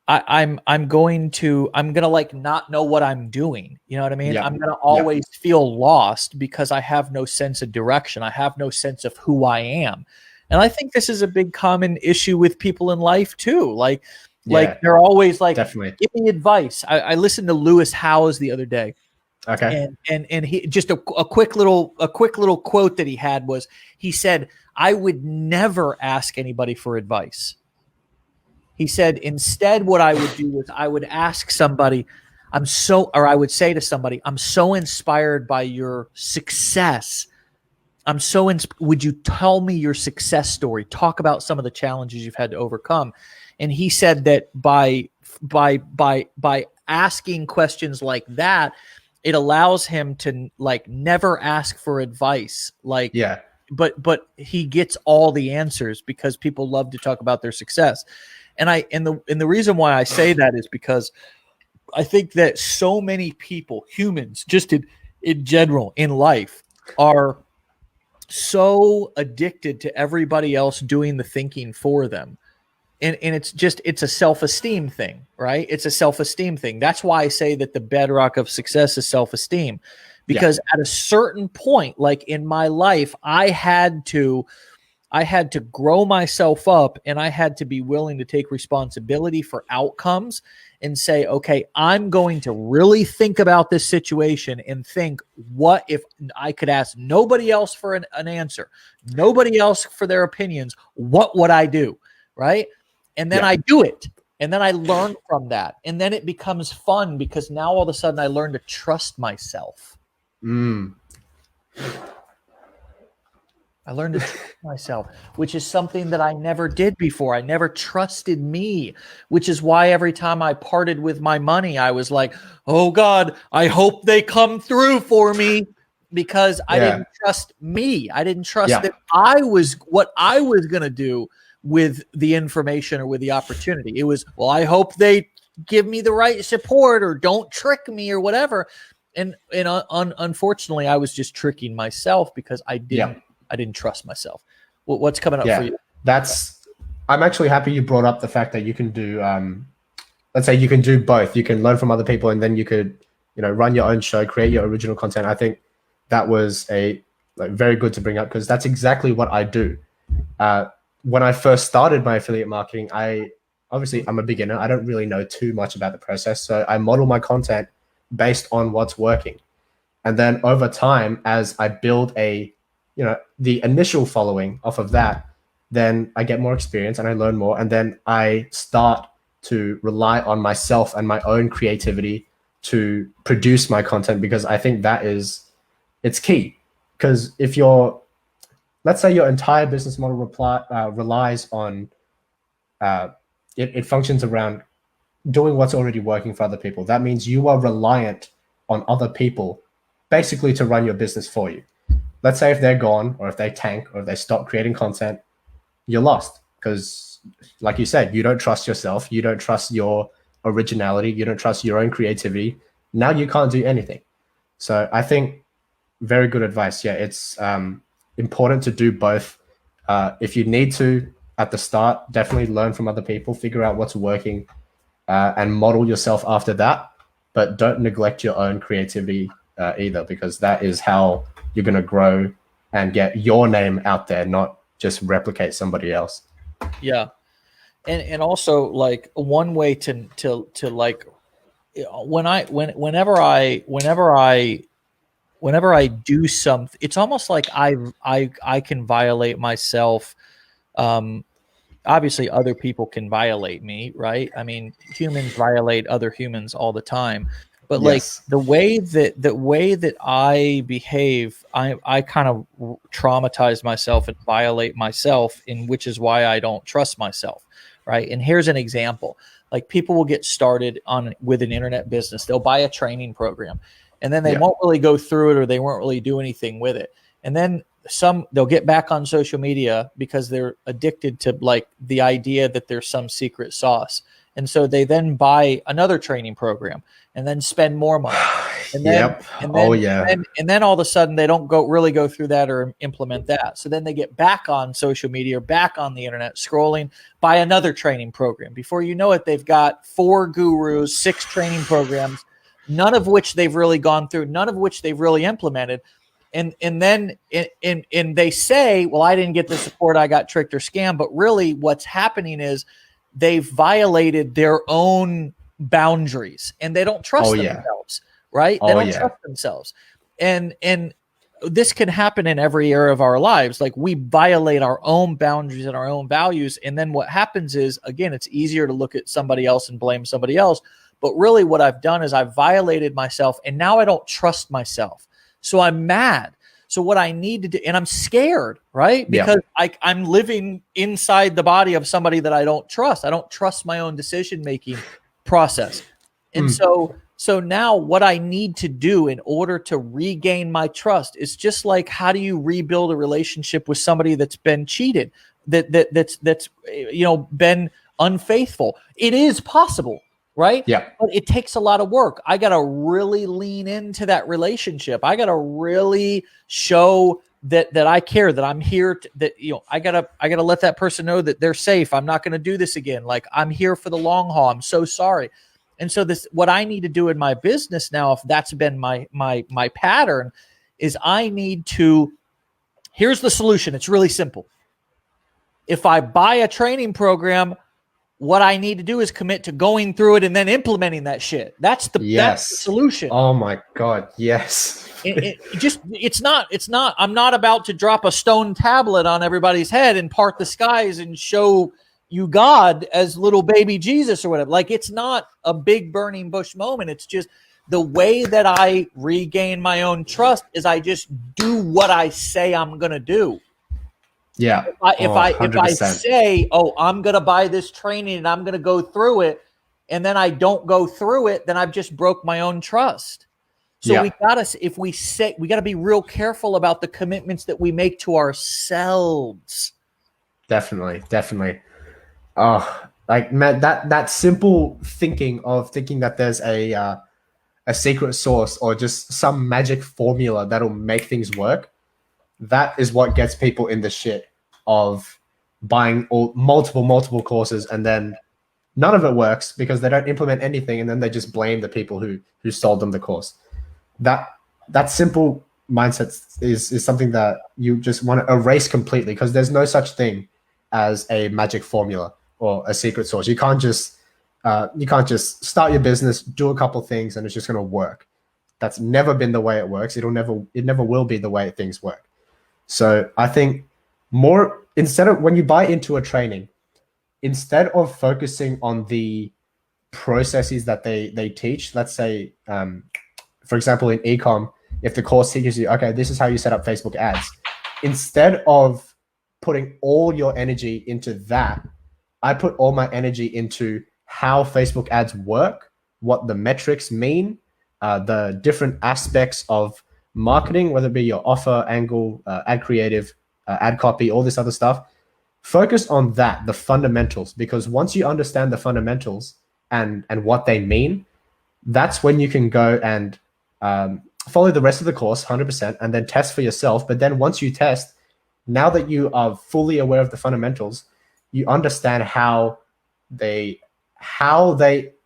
I'm gonna like not know what I'm doing. You know what I mean? Yeah. I'm gonna always feel lost because I have no sense of direction. I have no sense of who I am. And I think this is a big common issue with people in life too. Like they're always like, definitely. give me advice. I listened to Lewis Howes the other day. Okay. And he just a quick little quote that he had was, he said, I would never ask anybody for advice. He said, instead, what I would do is I would ask somebody, I would say to somebody, I'm so inspired by your success. Would you tell me your success story? Talk about some of the challenges you've had to overcome. And he said that by asking questions like that, it allows him to like never ask for advice. Like, yeah. But he gets all the answers because people love to talk about their success. And the reason why I say that is because I think that so many people, humans, just in general in life, are so addicted to everybody else doing the thinking for them. And it's a self-esteem thing, right? It's a self-esteem thing. That's why I say that the bedrock of success is self-esteem, because at a certain point, like in my life, I had to grow myself up, and I had to be willing to take responsibility for outcomes and say, okay, I'm going to really think about this situation and think, what if I could ask nobody else for an answer, nobody else for their opinions, what would I do? Right. And then I do it. And then I learn from that. And then it becomes fun because now all of a sudden I learn to trust myself. I learned to trust myself, which is something that I never did before. I never trusted me, which is why every time I parted with my money, I was like, oh God, I hope they come through for me, because I didn't trust me. I didn't trust that what I was going to do with the information or with the opportunity. It was, well, I hope they give me the right support or don't trick me or whatever. And unfortunately, I was just tricking myself because I didn't trust myself. What's coming up for you? I'm actually happy you brought up the fact that you can do, let's say you can do both. You can learn from other people, and then you could, run your own show, create your original content. I think that was very good to bring up, because that's exactly what I do. When I first started my affiliate marketing, I'm a beginner. I don't really know too much about the process. So I model my content based on what's working. And then over time, as I build the initial following off of that, then I get more experience and I learn more. And then I start to rely on myself and my own creativity to produce my content, because I think it's key. Because if let's say your entire business model relies on, it functions around doing what's already working for other people. That means you are reliant on other people basically to run your business for you. Let's say if they're gone, or if they tank, or if they stop creating content, you're lost. Because like you said, you don't trust yourself. You don't trust your originality. You don't trust your own creativity. Now you can't do anything. So I think very good advice. Yeah, it's important to do both. If you need to at the start, definitely learn from other people, figure out what's working, and model yourself after that. But don't neglect your own creativity either, because that is how you're going to grow and get your name out there, not just replicate somebody else. Yeah. And also, like, one way to like, whenever I do something, it's almost like I can violate myself. Obviously other people can violate me, right? I mean, humans violate other humans all the time. But like the way that I behave, I kind of traumatize myself and violate myself, which is why I don't trust myself, right? And here's an example. Like, people will get started with an internet business. They'll buy a training program, and then they won't really go through it, or they won't really do anything with it. And then they'll get back on social media because they're addicted to like the idea that there's some secret sauce. And so they then buy another training program and then spend more money. And then, and then all of a sudden they don't really go through that or implement that. So then they get back on social media or back on the internet scrolling, buy another training program. Before you know it, they've got 4 gurus, 6 training programs, none of which they've really gone through, none of which they've really implemented. And then they say, well, I didn't get the support, I got tricked or scammed. But really what's happening is they've violated their own boundaries and they don't trust themselves, right? They don't trust themselves. And this can happen in every area of our lives. Like we violate our own boundaries and our own values. And then what happens is, again, it's easier to look at somebody else and blame somebody else. But really what I've done is I've violated myself and now I don't trust myself. So I'm mad. So what I need to do, and I'm scared, right? Because I'm living inside the body of somebody that I don't trust. I don't trust my own decision-making process. And so now what I need to do in order to regain my trust is just like, how do you rebuild a relationship with somebody that's been cheated, that's been unfaithful? It is possible. Right? Yeah. But it takes a lot of work. I got to really lean into that relationship. I got to really show that I care, that I'm here, I got to let that person know that they're safe. I'm not going to do this again. Like I'm here for the long haul. I'm so sorry. And so what I need to do in my business now, if that's been my pattern, is I need to, here's the solution. It's really simple. If I buy a training program, what I need to do is commit to going through it and then implementing that shit. That's the solution. Oh my God. Yes. It's not, I'm not about to drop a stone tablet on everybody's head and part the skies and show you God as little baby Jesus or whatever. Like it's not a big burning bush moment. It's just the way that I regain my own trust is I just do what I say I'm going to do. Yeah. If I say, oh, I'm going to buy this training and I'm going to go through it, and then I don't go through it, then I've just broke my own trust. So we got to be real careful about the commitments that we make to ourselves. Definitely. Oh, like man, that simple thinking that there's a secret sauce or just some magic formula that'll make things work. That is what gets people in the shit of buying multiple courses and then none of it works because they don't implement anything and then they just blame the people who sold them the course. That simple mindset is something that you just want to erase completely because there's no such thing as a magic formula or a secret sauce. You can't just start your business, do a couple things, and it's just going to work. That's never been the way it works. It never will be the way things work. So I think instead of when you buy into a training, instead of focusing on the processes that they teach, let's say, for example, in ecom, if the course teaches you, okay, this is how you set up Facebook ads, instead of putting all your energy into that, I put all my energy into how Facebook ads work, what the metrics mean, the different aspects of marketing, whether it be your offer, angle, ad creative, ad copy, all this other stuff. Focus on that, the fundamentals, because once you understand the fundamentals and what they mean, that's when you can go and follow the rest of the course 100% and then test for yourself. But then once you test, now that you are fully aware of the fundamentals, you understand how they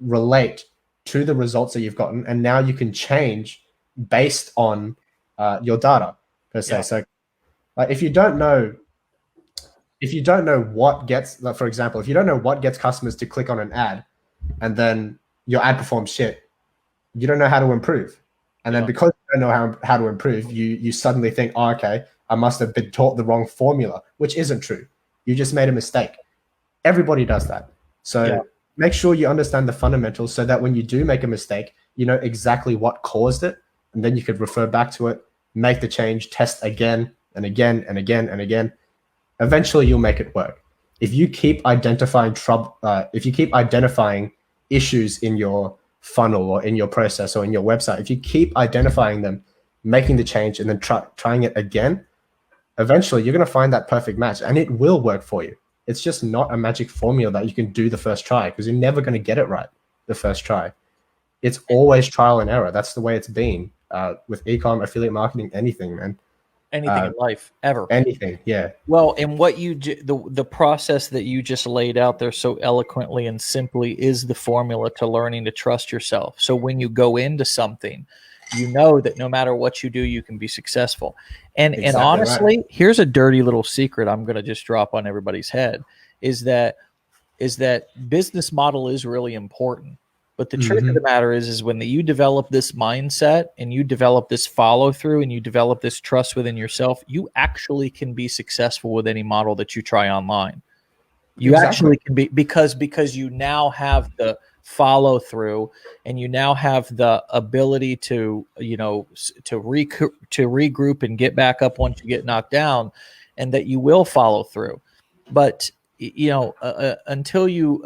relate to the results that you've gotten, and now you can change based on your data per se. Yeah. So like if you don't know what gets, like, for example, if you don't know what gets customers to click on an ad and then your ad performs shit, you don't know how to improve. And then because you don't know how to improve, you suddenly think, oh, okay, I must have been taught the wrong formula, which isn't true. You just made a mistake. Everybody does that. So make sure you understand the fundamentals so that when you do make a mistake, you know exactly what caused it. And then you could refer back to it, make the change, test again and again and again and again. Eventually you'll make it work. If you keep identifying issues in your funnel or in your process or in your website, if you keep identifying them, making the change and then trying it again, eventually you're going to find that perfect match and it will work for you. it's just not a magic formula that you can do the first try, because you're never going to get it right the first try. It's always trial and error. That's the way it's been with e-com, affiliate marketing, anything, man. Anything in life, ever. Anything, yeah. Well, and what the process that you just laid out there so eloquently and simply is the formula to learning to trust yourself. So when you go into something, you know that no matter what you do, you can be successful. And honestly, here's a dirty little secret I'm going to just drop on everybody's head, is that business model is really important. But the truth of the matter is when you develop this mindset and you develop this follow through and you develop this trust within yourself, you actually can be successful with any model that you try online. You actually can be, because you now have the follow through and you now have the ability to, to regroup and get back up once you get knocked down, and that you will follow through. But until you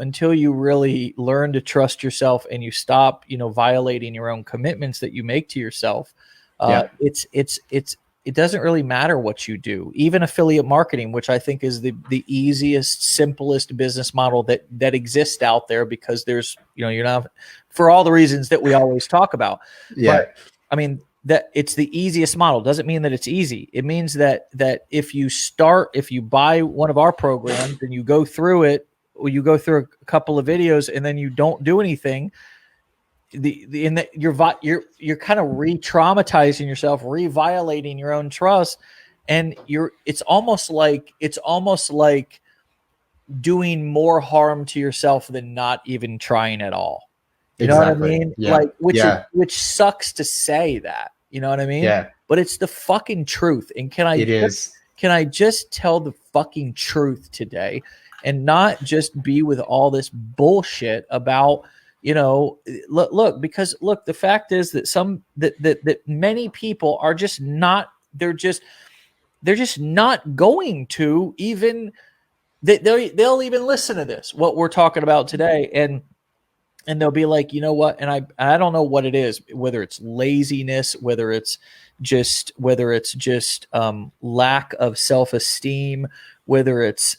really learn to trust yourself and you stop, violating your own commitments that you make to yourself, it doesn't really matter what you do. Even affiliate marketing, which I think is the easiest, simplest business model that exists out there, because there's, you're not, for all the reasons that we always talk about. Yeah. But I mean, that it's the easiest model doesn't mean that it's easy. It means that if you buy one of our programs and you go through it, or you go through a couple of videos and then you don't do anything, you're kind of re-traumatizing yourself, re-violating your own trust, and it's almost like doing more harm to yourself than not even trying at all. You know what I mean? Yeah. Like, which sucks to say that, you know what I mean? Yeah. But it's the fucking truth. And can I just tell the fucking truth today, and not just be with all this bullshit about, look, because the fact is that many people are just not, they're just not going to even, they'll even listen to this, what we're talking about today. And they'll be like, you know what? And I don't know what it is, whether it's laziness, whether it's just lack of self-esteem, whether it's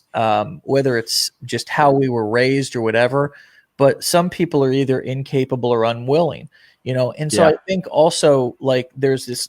just how we were raised or whatever. But some people are either incapable or unwilling, And so I think also, like, there's this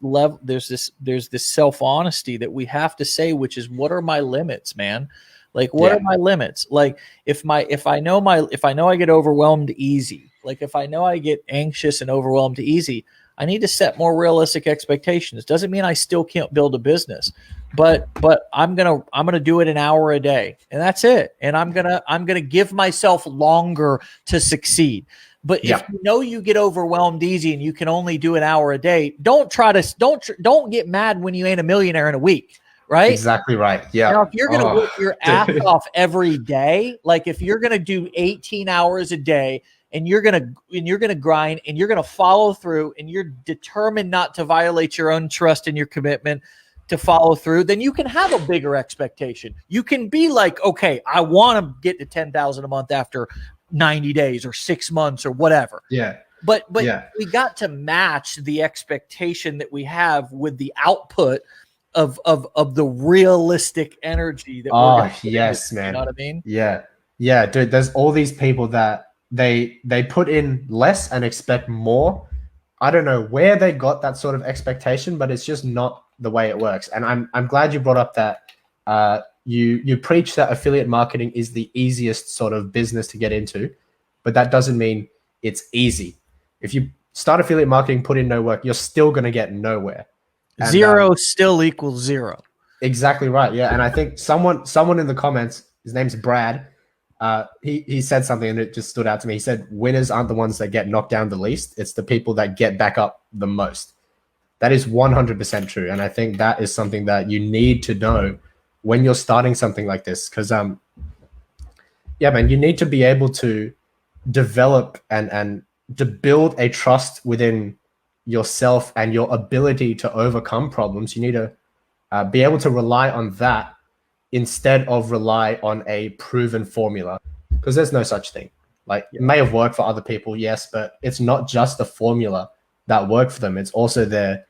self-honesty that we have to say, which is, what are my limits, man? Like, what are my limits? Like, if I know I get overwhelmed easy, like if I know I get anxious and overwhelmed easy, I need to set more realistic expectations. Doesn't mean I still can't build a business, but I'm gonna do it an hour a day, and that's it. And I'm gonna give myself longer to succeed. But if you get overwhelmed easy and you can only do an hour a day, don't get mad when you ain't a millionaire in a week. Right? Exactly right. Yeah. Now, if you're going to work your ass off every day, like if you're going to do 18 hours a day and you're going to grind and you're going to follow through and you're determined not to violate your own trust and your commitment to follow through, then you can have a bigger expectation. You can be like, okay, I want to get to 10,000 a month after 90 days or 6 months or whatever. Yeah. But we got to match the expectation that we have with the output of the realistic energy that we're yes, man. You know what I mean? Yeah, dude. There's all these people that they put in less and expect more. I don't know where they got that sort of expectation, but it's just not the way it works. And I'm glad you brought up that you preach that affiliate marketing is the easiest sort of business to get into, but that doesn't mean it's easy. If you start affiliate marketing, put in no work, you're still going to get nowhere. And, zero still equals zero. Exactly right. Yeah. And I think someone in the comments, his name's Brad, he said something and it just stood out to me. He said, winners aren't the ones that get knocked down the least. It's the people that get back up the most. That is 100% true. And I think that is something that you need to know when you're starting something like this. Because, man, you need to be able to develop and to build a trust within yourself and your ability to overcome problems. You need to be able to rely on that instead of rely on a proven formula, because there's no such thing. Like, it may have worked for other people, yes, but it's not just the formula that worked for them. It's also their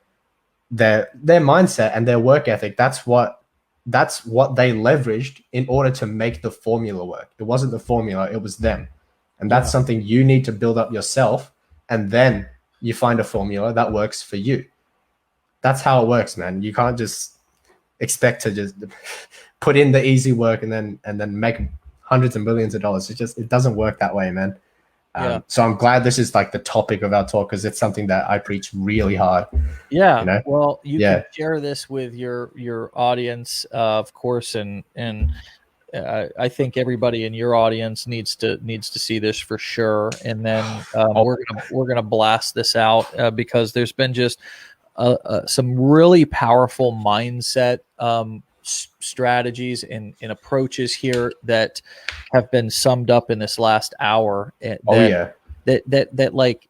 mindset and their work ethic. That's what that's what they leveraged in order to make the formula work. It wasn't the formula, it was them. And that's something you need to build up yourself. And then you find a formula that works for you. That's how it works, man. You can't just expect to just put in the easy work and then make hundreds of millions of dollars. It doesn't work that way, man. So I'm glad this is like the topic of our talk, because it's something that I preach really hard. Yeah. You know? Well, you can share this with your audience, of course, and I think everybody in your audience needs to see this for sure. And then we're gonna blast this out because there's been just some really powerful mindset strategies and approaches here that have been summed up in this last hour. That like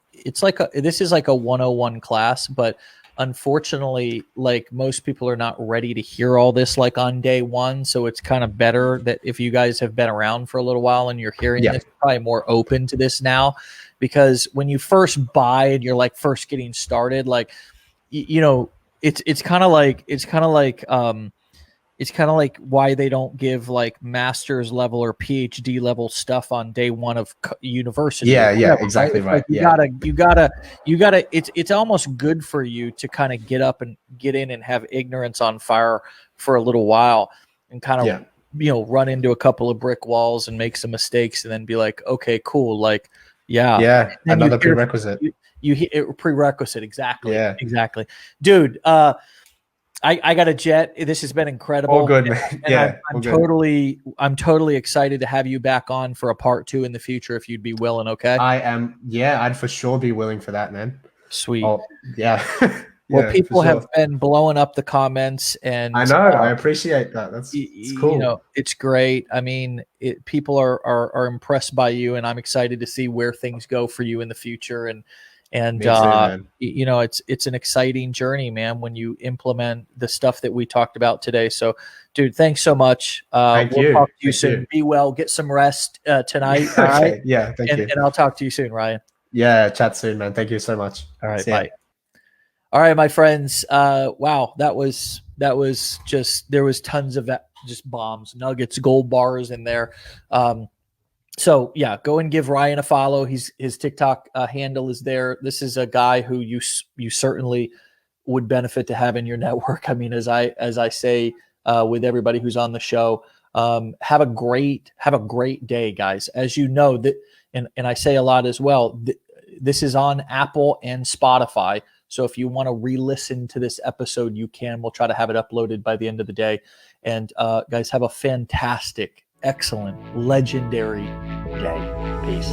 this is like a 101 class, but unfortunately, like most people are not ready to hear all this like on day one. So it's kind of better that if you guys have been around for a little while and you're hearing this, you're probably more open to this now, because when you first buy and you're like first getting started, like, you know, it's kind of like why they don't give like master's level or PhD level stuff on day one of university. Exactly right. Like you gotta. It's almost good for you to kind of get up and get in and have ignorance on fire for a little while and kind of run into a couple of brick walls and make some mistakes and then be like, okay, cool, like another prerequisite. Prerequisite, exactly, dude. I got a jet. This has been incredible. All good, man. And I'm totally excited to have you back on for a part 2 in the future if you'd be willing. Okay. I am. Yeah, I'd for sure be willing for that, man. Sweet. Oh, yeah. Well, people have been blowing up the comments, and I know. I appreciate that. It's cool. You know, it's great. I mean, people are impressed by you, and I'm excited to see where things go for you in the future. And you know, it's an exciting journey, man, when you implement the stuff that we talked about today. So, dude, thanks so much. We'll talk to you soon. Be well, get some rest tonight. All right. Yeah. Thank you. And I'll talk to you soon, Ryan. Yeah. Chat soon, man. Thank you so much. All right. Bye. All right, my friends. Wow. That was just, there was tons of just bombs, nuggets, gold bars in there. So yeah, go and give Ryan a follow. His TikTok handle is there. This is a guy who you certainly would benefit to have in your network. I mean, as I say with everybody who's on the show, have a great day, guys. As you know that, and I say a lot as well. This is on Apple and Spotify. So if you want to re-listen to this episode, you can. We'll try to have it uploaded by the end of the day. And guys, have a fantastic, excellent, legendary day. Peace.